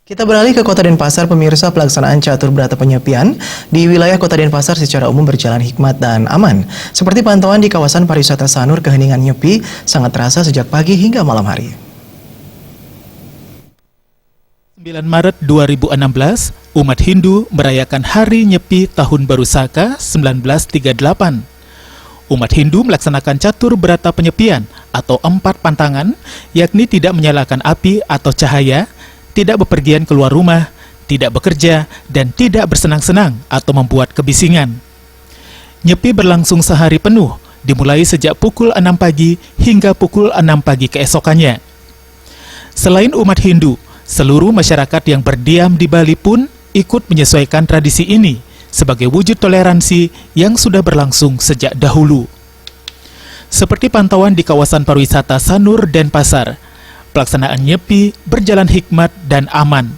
Kita beralih ke Kota Denpasar, pemirsa. Pelaksanaan catur berata penyepian di wilayah Kota Denpasar secara umum berjalan hikmat dan aman. Seperti pantauan di kawasan pariwisata Sanur, keheningan nyepi sangat terasa sejak pagi hingga malam hari. 9 Maret 2016, umat Hindu merayakan Hari Nyepi Tahun Baru Saka 1938. Umat Hindu melaksanakan catur berata penyepian atau 4 pantangan, yakni tidak menyalakan api atau cahaya, tidak bepergian keluar rumah, tidak bekerja, dan tidak bersenang-senang atau membuat kebisingan. Nyepi berlangsung sehari penuh, dimulai sejak pukul 6 pagi hingga pukul 6 pagi keesokannya. Selain umat Hindu, seluruh masyarakat yang berdiam di Bali pun ikut menyesuaikan tradisi ini sebagai wujud toleransi yang sudah berlangsung sejak dahulu. Seperti pantauan di kawasan pariwisata Sanur, Denpasar, pelaksanaan nyepi berjalan hikmat dan aman.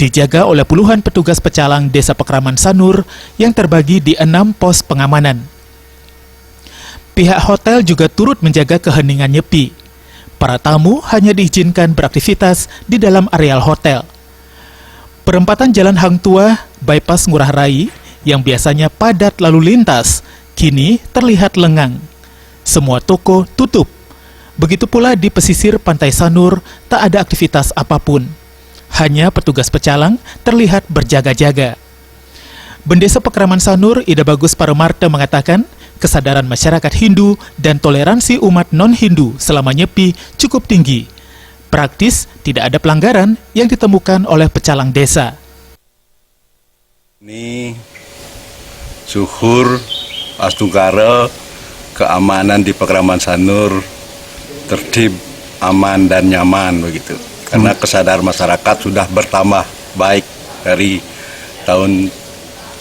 Dijaga oleh puluhan petugas pecalang Desa Pekraman Sanur yang terbagi di 6 pos pengamanan. Pihak hotel juga turut menjaga keheningan nyepi. Para tamu hanya diizinkan beraktivitas di dalam areal hotel. Perempatan Jalan Hang Tua, bypass Ngurah Rai, yang biasanya padat lalu lintas, kini terlihat lengang. Semua toko tutup. Begitu pula di pesisir pantai Sanur, tak ada aktivitas apapun. Hanya petugas pecalang terlihat berjaga-jaga. Bendesa Pekraman Sanur, Ida Bagus Paramarta mengatakan, kesadaran masyarakat Hindu dan toleransi umat non-Hindu selama nyepi cukup tinggi. Praktis, tidak ada pelanggaran yang ditemukan oleh pecalang desa. Ini suhur, astungkara, keamanan di Pekraman Sanur tertib, aman dan nyaman begitu. Karena kesadaran masyarakat sudah bertambah baik dari tahun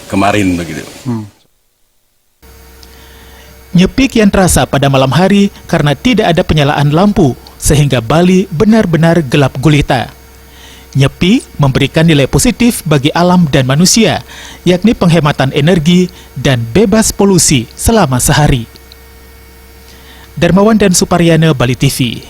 kemarin begitu. Nyepi kian terasa pada malam hari karena tidak ada penyalaan lampu, sehingga Bali benar-benar gelap gulita. Nyepi memberikan nilai positif bagi alam dan manusia, yakni penghematan energi dan bebas polusi selama sehari. Darmawan dan Suparyana, Bali TV.